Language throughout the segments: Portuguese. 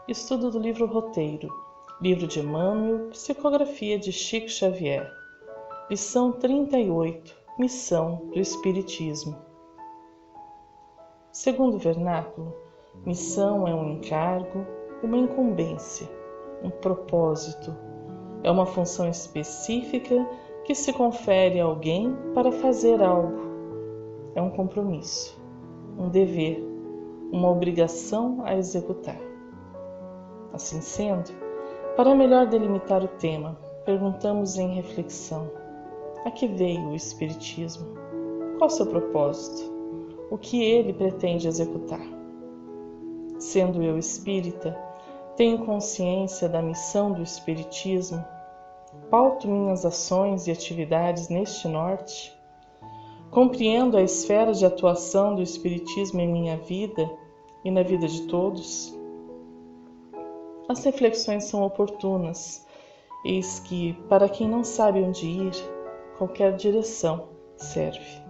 Estudo do livro Roteiro, livro de Emmanuel, psicografia de Chico Xavier. Lição 38, Missão do Espiritismo. Segundo o vernáculo, missão é um encargo, uma incumbência, um propósito. É uma função específica que se confere a alguém para fazer algo. É um compromisso, um dever, uma obrigação a executar. Assim sendo, para melhor delimitar o tema, perguntamos em reflexão: a que veio o Espiritismo? Qual seu propósito? O que ele pretende executar? Sendo eu espírita, tenho consciência da missão do Espiritismo? Pauto minhas ações e atividades neste norte? Compreendo a esfera de atuação do Espiritismo em minha vida e na vida de todos? As reflexões são oportunas, eis que, para quem não sabe onde ir, qualquer direção serve.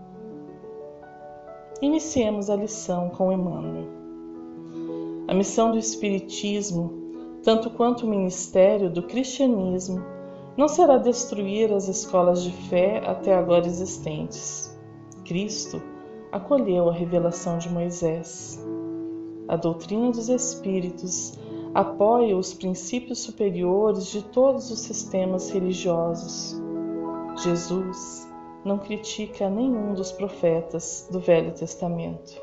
Iniciemos a lição com Emmanuel. A missão do Espiritismo, tanto quanto o ministério do cristianismo, não será destruir as escolas de fé até agora existentes. Cristo acolheu a revelação de Moisés. A doutrina dos Espíritos apoia os princípios superiores de todos os sistemas religiosos. Jesus não critica nenhum dos profetas do Velho Testamento.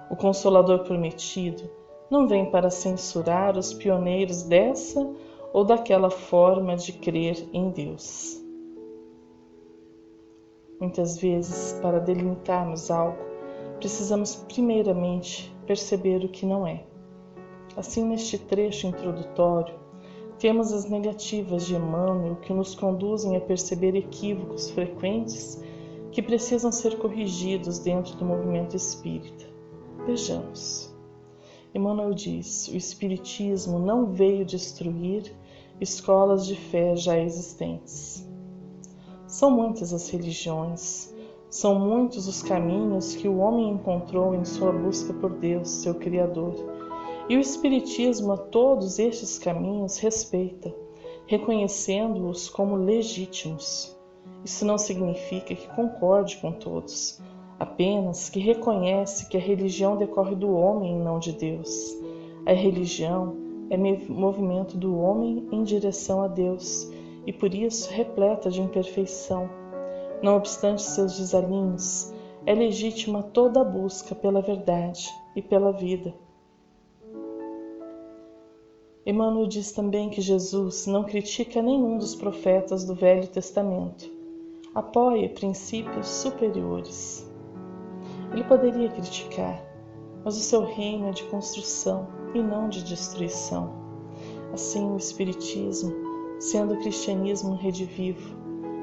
O Consolador prometido não vem para censurar os pioneiros dessa ou daquela forma de crer em Deus. Muitas vezes, para delimitarmos algo, precisamos primeiramente perceber o que não é. Assim, neste trecho introdutório, temos as negativas de Emmanuel que nos conduzem a perceber equívocos frequentes que precisam ser corrigidos dentro do movimento espírita. Vejamos. Emmanuel diz: o Espiritismo não veio destruir escolas de fé já existentes. São muitas as religiões, são muitos os caminhos que o homem encontrou em sua busca por Deus, seu Criador. E o Espiritismo a todos estes caminhos respeita, reconhecendo-os como legítimos. Isso não significa que concorde com todos, apenas que reconhece que a religião decorre do homem e não de Deus. A religião é movimento do homem em direção a Deus e por isso repleta de imperfeição. Não obstante seus desalinhos, é legítima toda a busca pela verdade e pela vida. Emmanuel diz também que Jesus não critica nenhum dos profetas do Velho Testamento. Apoia princípios superiores. Ele poderia criticar, mas o seu reino é de construção e não de destruição. Assim, o Espiritismo, sendo o cristianismo um redivivo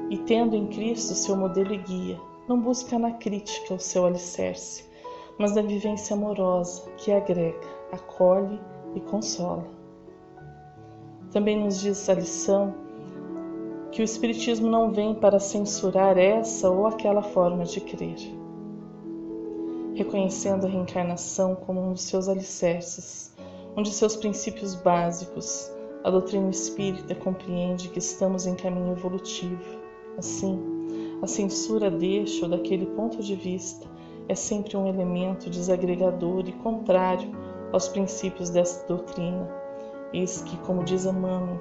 e tendo em Cristo seu modelo e guia, não busca na crítica o seu alicerce, mas na vivência amorosa que agrega, acolhe e consola. Também nos diz a lição que o Espiritismo não vem para censurar essa ou aquela forma de crer. Reconhecendo a reencarnação como um dos seus alicerces, um de seus princípios básicos, a doutrina espírita compreende que estamos em caminho evolutivo. Assim, a censura deste ou daquele ponto de vista é sempre um elemento desagregador e contrário aos princípios desta doutrina. Eis que, como diz Emmanuel,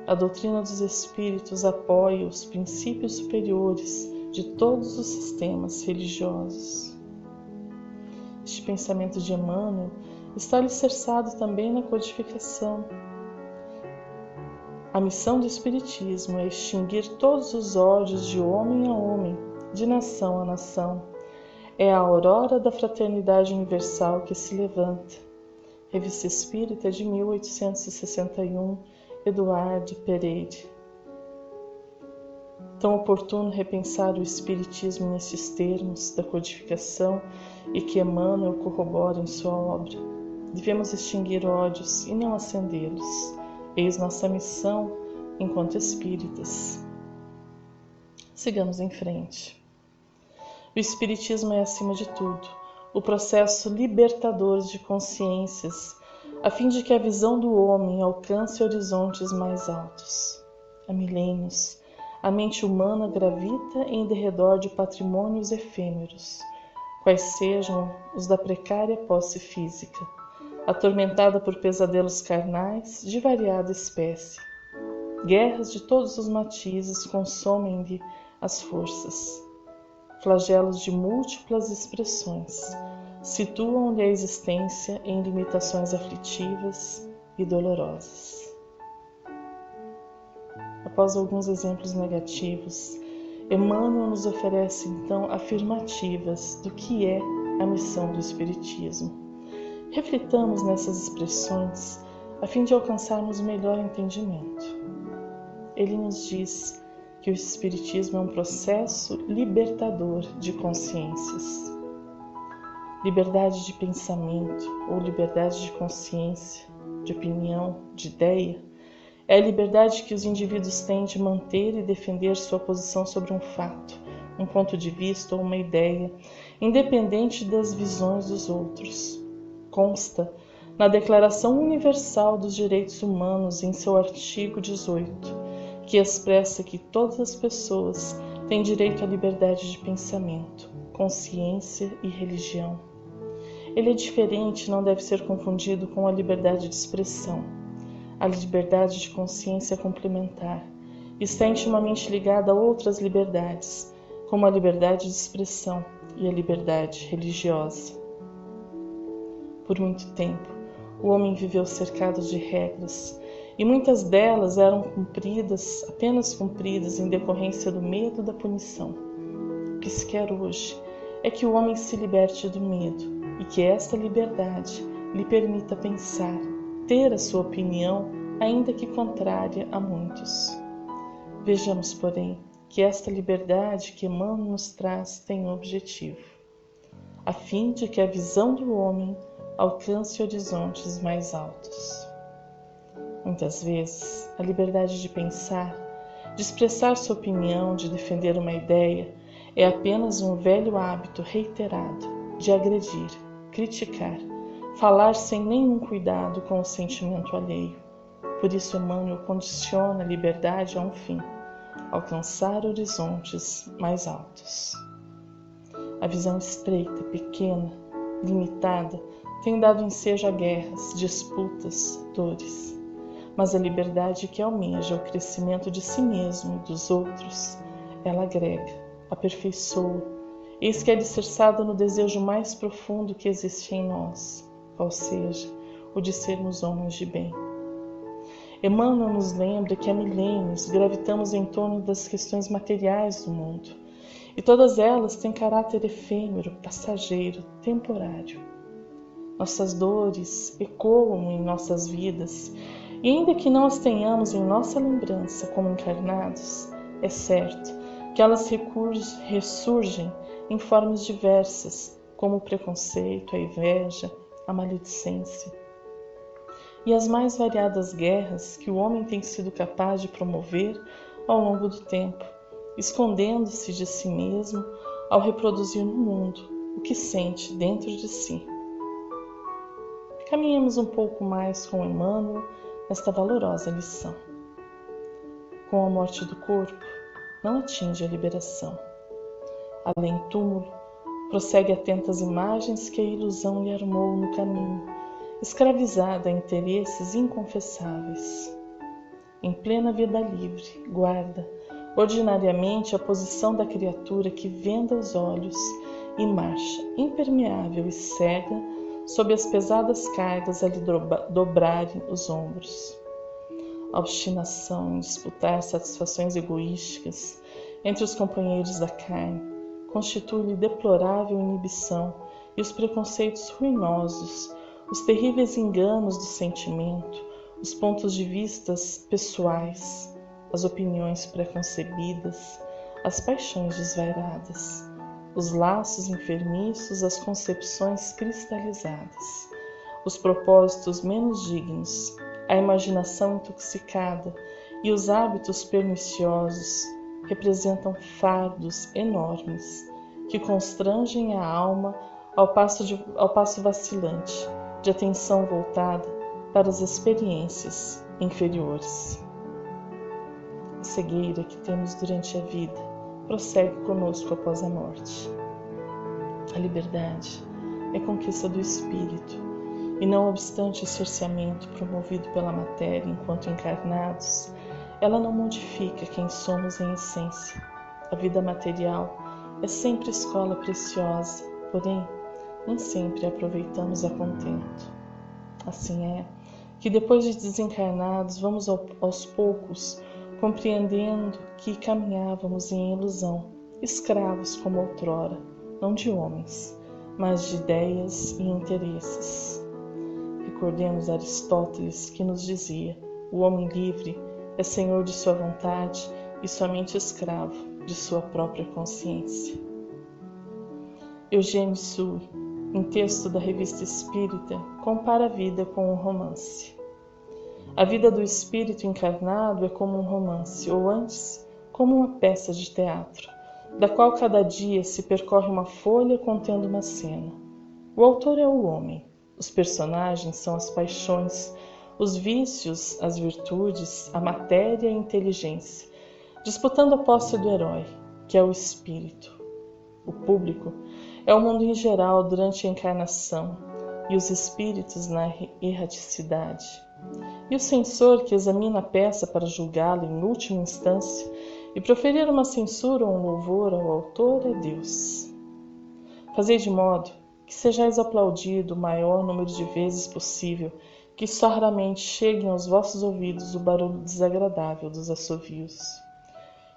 a doutrina dos Espíritos apoia os princípios superiores de todos os sistemas religiosos. Este pensamento de Emmanuel está alicerçado também na codificação. A missão do Espiritismo é extinguir todos os ódios de homem a homem, de nação a nação. É a aurora da fraternidade universal que se levanta. Revista Espírita de 1861, Eduardo Pereira. Tão oportuno repensar o Espiritismo nesses termos da codificação e que Emmanuel corrobora em sua obra. Devemos extinguir ódios e não acendê-los. Eis nossa missão enquanto espíritas. Sigamos em frente. O Espiritismo é, acima de tudo, o processo libertador de consciências a fim de que a visão do homem alcance horizontes mais altos. Há milênios, a mente humana gravita em derredor de patrimônios efêmeros, quais sejam os da precária posse física, atormentada por pesadelos carnais de variada espécie. Guerras de todos os matizes consomem-lhe as forças. Flagelos de múltiplas expressões situam-lhe a existência em limitações aflitivas e dolorosas. Após alguns exemplos negativos, Emmanuel nos oferece então afirmativas do que é a missão do Espiritismo. Reflitamos nessas expressões a fim de alcançarmos melhor entendimento. Ele nos diz que o Espiritismo é um processo libertador de consciências. Liberdade de pensamento ou liberdade de consciência, de opinião, de ideia, é a liberdade que os indivíduos têm de manter e defender sua posição sobre um fato, um ponto de vista ou uma ideia, independente das visões dos outros. Consta na Declaração Universal dos Direitos Humanos, em seu artigo 18, que expressa que todas as pessoas têm direito à liberdade de pensamento, consciência e religião. Ele é diferente e não deve ser confundido com a liberdade de expressão. A liberdade de consciência complementar está intimamente ligada a outras liberdades, como a liberdade de expressão e a liberdade religiosa. Por muito tempo, o homem viveu cercado de regras, e muitas delas eram apenas cumpridas em decorrência do medo da punição. O que se quer hoje é que o homem se liberte do medo e que esta liberdade lhe permita pensar, ter a sua opinião, ainda que contrária a muitos. Vejamos, porém, que esta liberdade que Emmanuel nos traz tem um objetivo, a fim de que a visão do homem alcance horizontes mais altos. Muitas vezes, a liberdade de pensar, de expressar sua opinião, de defender uma ideia, é apenas um velho hábito reiterado de agredir, criticar, falar sem nenhum cuidado com o sentimento alheio. Por isso, Emmanuel condiciona a liberdade a um fim: alcançar horizontes mais altos. A visão estreita, pequena, limitada, tem dado ensejo a guerras, disputas, dores. Mas a liberdade que almeja o crescimento de si mesmo e dos outros, ela agrega, aperfeiçoa, eis que é alicerçada no desejo mais profundo que existe em nós, qual seja o de sermos homens de bem. Emmanuel nos lembra que há milênios gravitamos em torno das questões materiais do mundo, e todas elas têm caráter efêmero, passageiro, temporário. Nossas dores ecoam em nossas vidas, e ainda que não as tenhamos em nossa lembrança como encarnados, é certo que elas ressurgem em formas diversas, como o preconceito, a inveja, a maledicência. E as mais variadas guerras que o homem tem sido capaz de promover ao longo do tempo, escondendo-se de si mesmo ao reproduzir no mundo o que sente dentro de si. Caminhemos um pouco mais com Emmanuel nesta valorosa lição. Com a morte do corpo, não atinge a liberação. Além do túmulo, prossegue atentas imagens que a ilusão lhe armou no caminho, escravizada a interesses inconfessáveis. Em plena vida livre, guarda, ordinariamente, a posição da criatura que venda os olhos e marcha, impermeável e cega, sob as pesadas cargas a lhe dobrarem os ombros. A obstinação em disputar satisfações egoísticas entre os companheiros da carne constitui-lhe deplorável inibição, e os preconceitos ruinosos, os terríveis enganos do sentimento, os pontos de vistas pessoais, as opiniões preconcebidas, as paixões desvairadas, os laços enfermiços, as concepções cristalizadas, os propósitos menos dignos, a imaginação intoxicada e os hábitos perniciosos representam fardos enormes que constrangem a alma ao passo vacilante, de atenção voltada para as experiências inferiores. A cegueira que temos durante a vida prossegue conosco após a morte. A liberdade é conquista do espírito, e não obstante o cerceamento promovido pela matéria enquanto encarnados, ela não modifica quem somos em essência. A vida material é sempre escola preciosa, porém, nem sempre aproveitamos a contento. Assim é que depois de desencarnados, vamos aos poucos compreendendo que caminhávamos em ilusão, escravos como outrora, não de homens, mas de ideias e interesses. Recordemos Aristóteles, que nos dizia: o homem livre é senhor de sua vontade e somente escravo de sua própria consciência. Eugênio Sue, em texto da Revista Espírita, compara a vida com um romance. A vida do espírito encarnado é como um romance, ou antes, como uma peça de teatro, da qual cada dia se percorre uma folha contendo uma cena. O autor é o homem, os personagens são as paixões, os vícios, as virtudes, a matéria e a inteligência, disputando a posse do herói, que é o espírito. O público é o mundo em geral durante a encarnação e os espíritos na erraticidade. E o censor que examina a peça para julgá-la em última instância e proferir uma censura ou um louvor ao autor é Deus. Fazei de modo que sejais aplaudido o maior número de vezes possível, que só raramente cheguem aos vossos ouvidos o barulho desagradável dos assovios.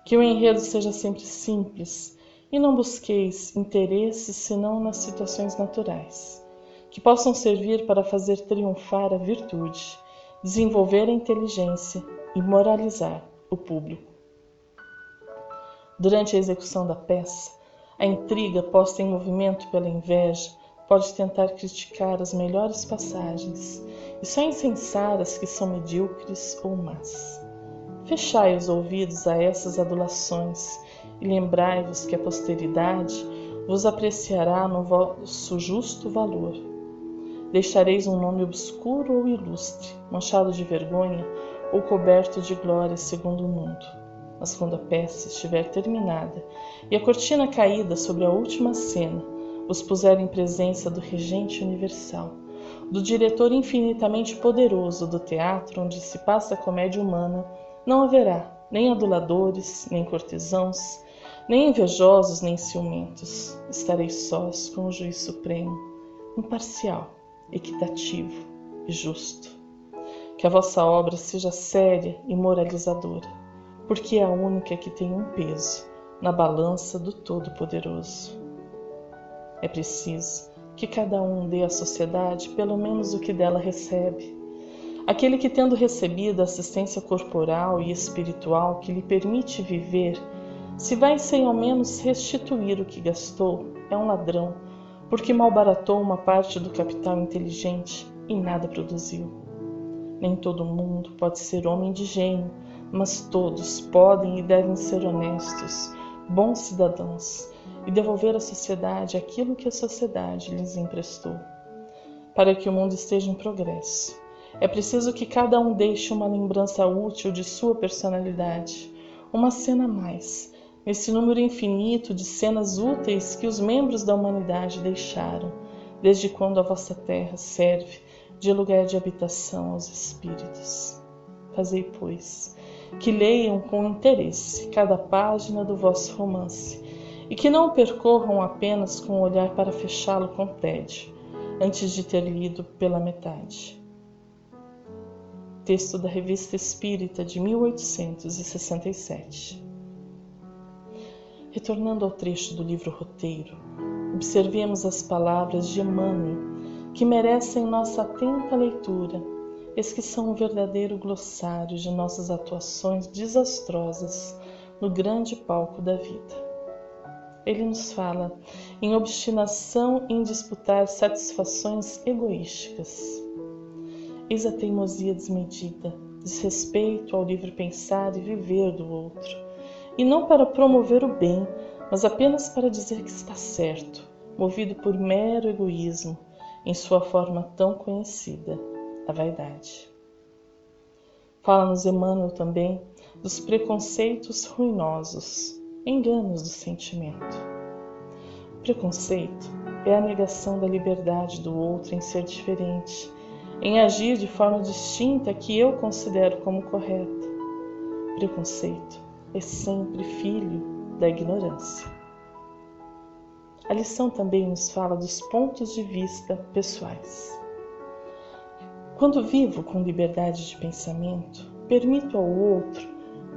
Que o enredo seja sempre simples, e não busqueis interesses senão nas situações naturais, que possam servir para fazer triunfar a virtude, desenvolver a inteligência e moralizar o público. Durante a execução da peça, a intriga posta em movimento pela inveja pode tentar criticar as melhores passagens e só incensar as que são medíocres ou más. Fechai os ouvidos a essas adulações e lembrai-vos que a posteridade vos apreciará no vosso justo valor. Deixareis um nome obscuro ou ilustre, manchado de vergonha ou coberto de glória segundo o mundo. Mas quando a peça estiver terminada e a cortina caída sobre a última cena vos puser em presença do Regente Universal, do diretor infinitamente poderoso do teatro onde se passa a comédia humana, não haverá nem aduladores, nem cortesãos, nem invejosos, nem ciumentos. Estareis sós com o Juiz Supremo, imparcial, equitativo e justo. Que a vossa obra seja séria e moralizadora, porque é a única que tem um peso na balança do Todo-Poderoso. É preciso que cada um dê à sociedade pelo menos o que dela recebe. Aquele que, tendo recebido a assistência corporal e espiritual que lhe permite viver, se vai sem ao menos restituir o que gastou, é um ladrão, porque malbaratou uma parte do capital inteligente e nada produziu. Nem todo mundo pode ser homem de gênio, mas todos podem e devem ser honestos, bons cidadãos, e devolver à sociedade aquilo que a sociedade lhes emprestou. Para que o mundo esteja em progresso, é preciso que cada um deixe uma lembrança útil de sua personalidade, uma cena a mais, nesse número infinito de cenas úteis que os membros da humanidade deixaram, desde quando a vossa terra serve de lugar de habitação aos espíritos. Fazei, pois, que leiam com interesse cada página do vosso romance e que não o percorram apenas com o olhar para fechá-lo com tédio, antes de ter lido pela metade. Texto da Revista Espírita de 1867. Retornando ao trecho do livro Roteiro, observemos as palavras de Emmanuel, que merecem nossa atenta leitura, eis que são um verdadeiro glossário de nossas atuações desastrosas no grande palco da vida. Ele nos fala em obstinação em disputar satisfações egoísticas. Eis a teimosia desmedida, desrespeito ao livre pensar e viver do outro, e não para promover o bem, mas apenas para dizer que está certo, movido por mero egoísmo, em sua forma tão conhecida, a vaidade. Fala-nos Emmanuel também dos preconceitos ruinosos, enganos do sentimento. O preconceito é a negação da liberdade do outro em ser diferente, em agir de forma distinta que eu considero como correta. Preconceito é sempre filho da ignorância. A lição também nos fala dos pontos de vista pessoais. Quando vivo com liberdade de pensamento, permito ao outro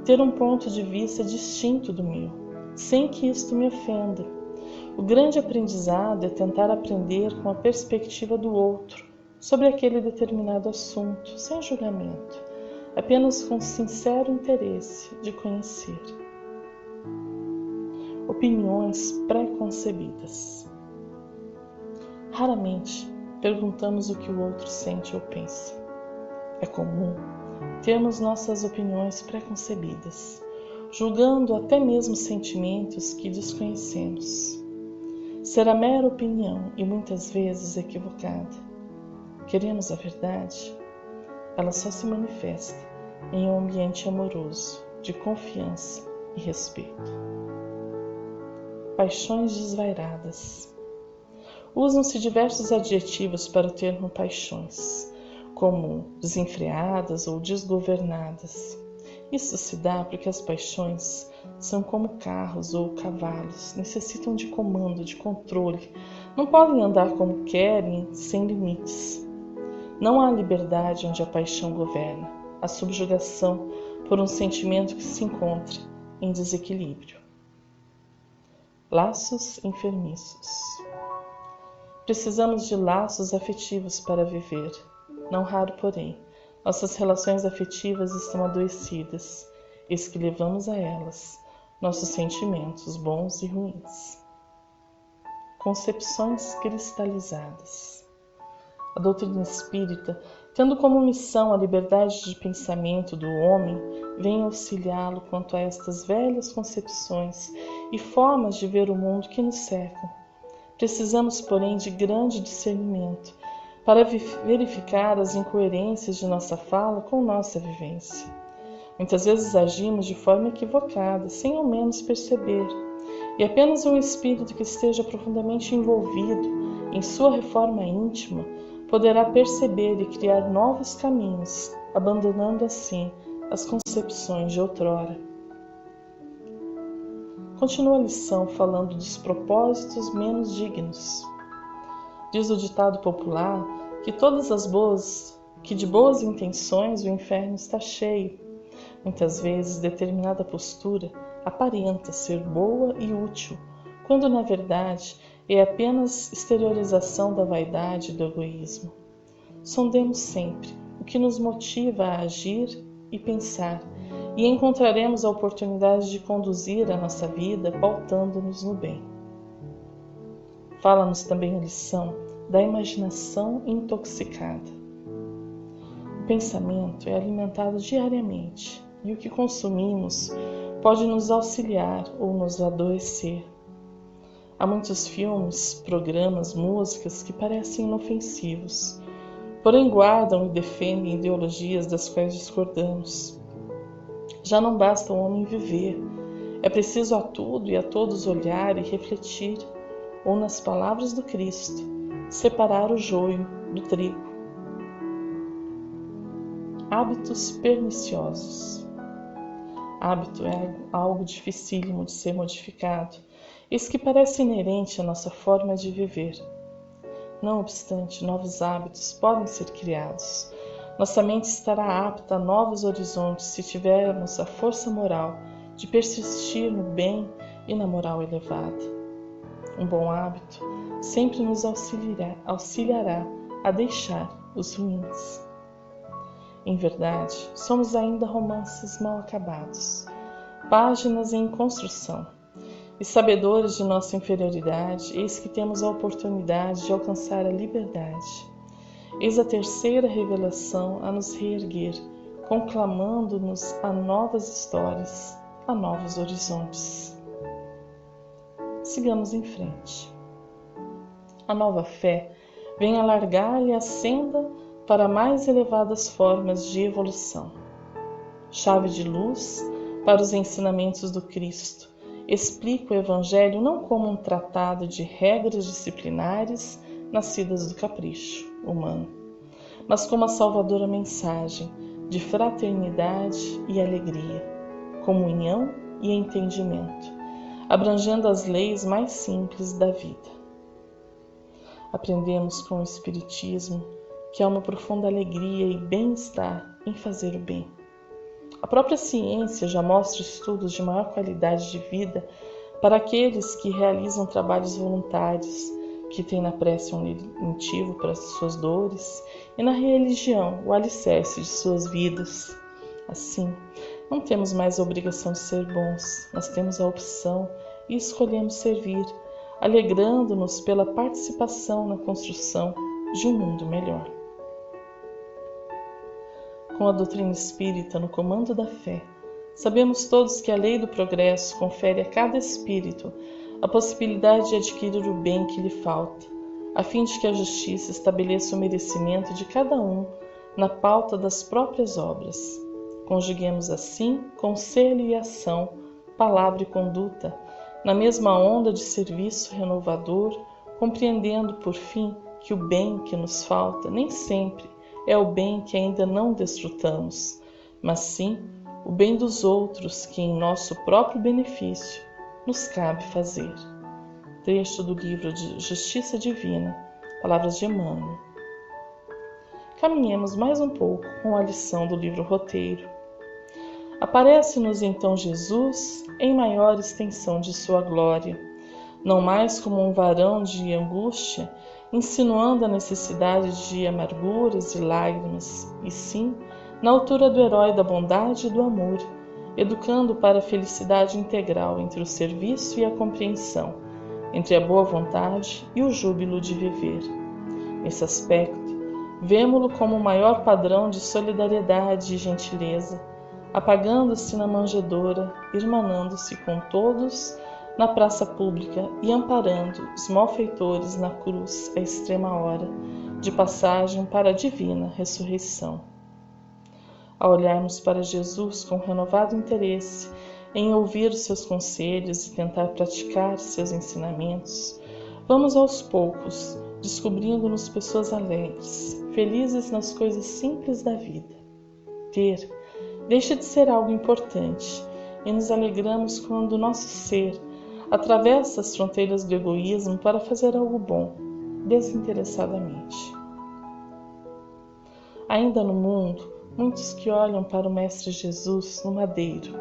ter um ponto de vista distinto do meu, sem que isto me ofenda. O grande aprendizado é tentar aprender com a perspectiva do outro sobre aquele determinado assunto, sem julgamento, apenas com sincero interesse de conhecer. Opiniões pré-concebidas. Raramente perguntamos o que o outro sente ou pensa. É comum termos nossas opiniões pré-concebidas, julgando até mesmo sentimentos que desconhecemos. Será mera opinião e muitas vezes equivocada. Queremos a verdade? Ela só se manifesta em um ambiente amoroso, de confiança e respeito. Paixões desvairadas. Usam-se diversos adjetivos para o termo paixões, como desenfreadas ou desgovernadas. Isso se dá porque as paixões são como carros ou cavalos, necessitam de comando, de controle, não podem andar como querem, sem limites. Não há liberdade onde a paixão governa, a subjugação por um sentimento que se encontra em desequilíbrio. Laços enfermiços. Precisamos de laços afetivos para viver. Não raro, porém, nossas relações afetivas estão adoecidas, eis que levamos a elas nossos sentimentos bons e ruins. Concepções cristalizadas. A doutrina espírita, tendo como missão a liberdade de pensamento do homem, vem auxiliá-lo quanto a estas velhas concepções e formas de ver o mundo que nos cercam. Precisamos, porém, de grande discernimento para verificar as incoerências de nossa fala com nossa vivência. Muitas vezes agimos de forma equivocada, sem ao menos perceber, e apenas um espírito que esteja profundamente envolvido em sua reforma íntima poderá perceber e criar novos caminhos, abandonando assim as concepções de outrora. Continua a lição falando dos propósitos menos dignos. Diz o ditado popular que de boas intenções o inferno está cheio. Muitas vezes determinada postura aparenta ser boa e útil, quando na verdade é apenas exteriorização da vaidade e do egoísmo. Sondemos sempre o que nos motiva a agir e pensar, e encontraremos a oportunidade de conduzir a nossa vida pautando-nos no bem. Fala-nos também a lição da imaginação intoxicada. O pensamento é alimentado diariamente, e o que consumimos pode nos auxiliar ou nos adoecer. Há muitos filmes, programas, músicas que parecem inofensivos, porém guardam e defendem ideologias das quais discordamos. Já não basta o homem viver, é preciso a tudo e a todos olhar e refletir, ou nas palavras do Cristo, separar o joio do trigo. Hábitos perniciosos. Hábito é algo dificílimo de ser modificado, isso que parece inerente à nossa forma de viver. Não obstante, novos hábitos podem ser criados. Nossa mente estará apta a novos horizontes se tivermos a força moral de persistir no bem e na moral elevada. Um bom hábito sempre nos auxiliará a deixar os ruins. Em verdade, somos ainda romances mal acabados, páginas em construção. E sabedores de nossa inferioridade, eis que temos a oportunidade de alcançar a liberdade. Eis a terceira revelação a nos reerguer, conclamando-nos a novas histórias, a novos horizontes. Sigamos em frente. A nova fé vem alargar-lhe a senda para mais elevadas formas de evolução. Chave de luz para os ensinamentos do Cristo. Explica o Evangelho não como um tratado de regras disciplinares nascidas do capricho humano, mas como a salvadora mensagem de fraternidade e alegria, comunhão e entendimento, abrangendo as leis mais simples da vida. Aprendemos com o Espiritismo que há uma profunda alegria e bem-estar em fazer o bem. A própria ciência já mostra estudos de maior qualidade de vida para aqueles que realizam trabalhos voluntários, que têm na prece um motivo para as suas dores e na religião o alicerce de suas vidas. Assim, não temos mais a obrigação de ser bons, mas temos a opção e escolhemos servir, alegrando-nos pela participação na construção de um mundo melhor. Com a doutrina espírita no comando da fé, sabemos todos que a lei do progresso confere a cada espírito a possibilidade de adquirir o bem que lhe falta, a fim de que a justiça estabeleça o merecimento de cada um na pauta das próprias obras. Conjuguemos assim conselho e ação, palavra e conduta, na mesma onda de serviço renovador, compreendendo, por fim, que o bem que nos falta nem sempre é o bem que ainda não desfrutamos, mas sim o bem dos outros que, em nosso próprio benefício, nos cabe fazer. Trecho do livro de Justiça Divina, Palavras de Emmanuel. Caminhemos mais um pouco com a lição do livro Roteiro. Aparece-nos então Jesus em maior extensão de sua glória, não mais como um varão de angústia, insinuando a necessidade de amarguras e lágrimas, e sim na altura do herói da bondade e do amor, educando para a felicidade integral entre o serviço e a compreensão, entre a boa vontade e o júbilo de viver. Nesse aspecto, vemo-lo como o maior padrão de solidariedade e gentileza, apagando-se na manjedoura, irmanando-se com todos na praça pública e amparando os malfeitores na cruz à extrema hora, de passagem para a divina ressurreição. Ao olharmos para Jesus com renovado interesse em ouvir os seus conselhos e tentar praticar seus ensinamentos, vamos aos poucos descobrindo-nos pessoas alegres, felizes nas coisas simples da vida. Ter deixa de ser algo importante e nos alegramos quando o nosso ser atravessa as fronteiras do egoísmo para fazer algo bom, desinteressadamente. Ainda no mundo, muitos que olham para o Mestre Jesus no madeiro,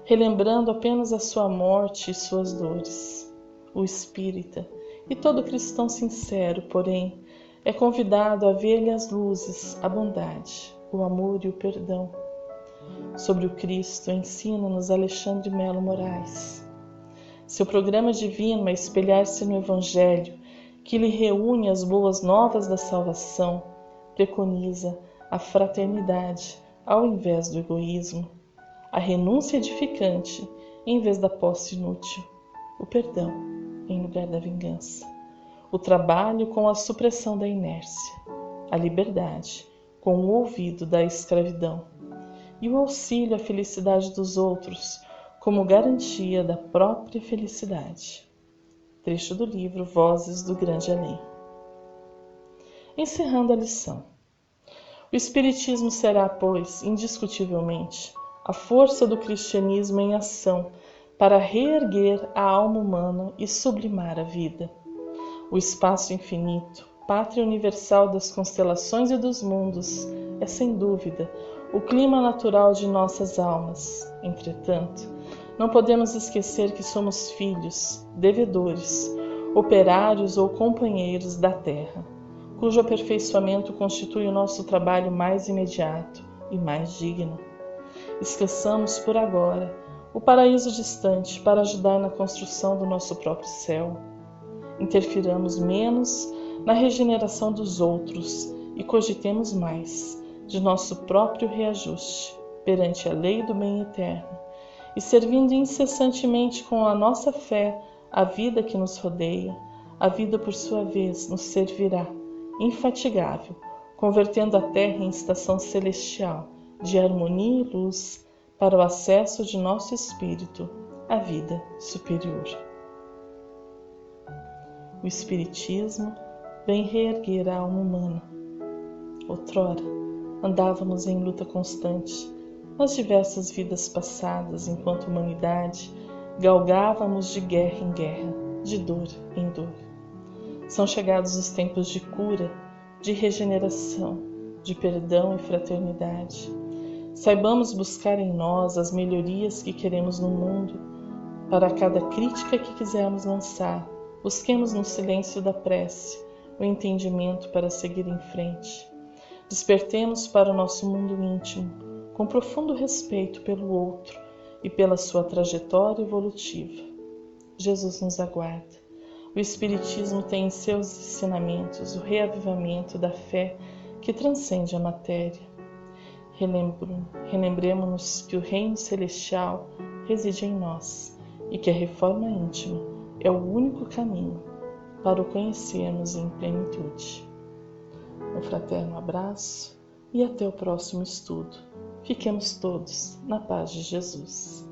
relembrando apenas a sua morte e suas dores. O espírita e todo cristão sincero, porém, é convidado a ver-lhe as luzes, a bondade, o amor e o perdão. Sobre o Cristo ensina-nos Alexandre Melo Moraes. Seu programa divino é espelhar-se no Evangelho, que lhe reúne as boas novas da salvação, preconiza a fraternidade ao invés do egoísmo, a renúncia edificante em vez da posse inútil, o perdão em lugar da vingança, o trabalho com a supressão da inércia, a liberdade com o ouvido da escravidão e o auxílio à felicidade dos outros como garantia da própria felicidade. Trecho do livro Vozes do Grande Além. Encerrando a lição. O Espiritismo será, pois, indiscutivelmente, a força do cristianismo em ação para reerguer a alma humana e sublimar a vida. O espaço infinito, pátria universal das constelações e dos mundos, é sem dúvida o clima natural de nossas almas. Entretanto, não podemos esquecer que somos filhos, devedores, operários ou companheiros da terra, cujo aperfeiçoamento constitui o nosso trabalho mais imediato e mais digno. Esqueçamos por agora o paraíso distante para ajudar na construção do nosso próprio céu. Interfiramos menos na regeneração dos outros e cogitemos mais de nosso próprio reajuste perante a lei do bem eterno e servindo incessantemente com a nossa fé a vida que nos rodeia, a vida por sua vez nos servirá, infatigável, convertendo a Terra em estação celestial de harmonia e luz para o acesso de nosso espírito à vida superior. O Espiritismo vem reerguer a alma humana. Outrora, andávamos em luta constante nas diversas vidas passadas, enquanto humanidade galgávamos de guerra em guerra, de dor em dor. São chegados os tempos de cura, de regeneração, de perdão e fraternidade. Saibamos buscar em nós as melhorias que queremos no mundo. Para cada crítica que quisermos lançar, busquemos no silêncio da prece o entendimento para seguir em frente. Despertemos para o nosso mundo íntimo, com profundo respeito pelo outro e pela sua trajetória evolutiva. Jesus nos aguarda. O Espiritismo tem em seus ensinamentos o reavivamento da fé que transcende a matéria. Relembremos-nos que o reino celestial reside em nós e que a reforma íntima é o único caminho para o conhecermos em plenitude. Um fraterno abraço e até o próximo estudo. Fiquemos todos na paz de Jesus.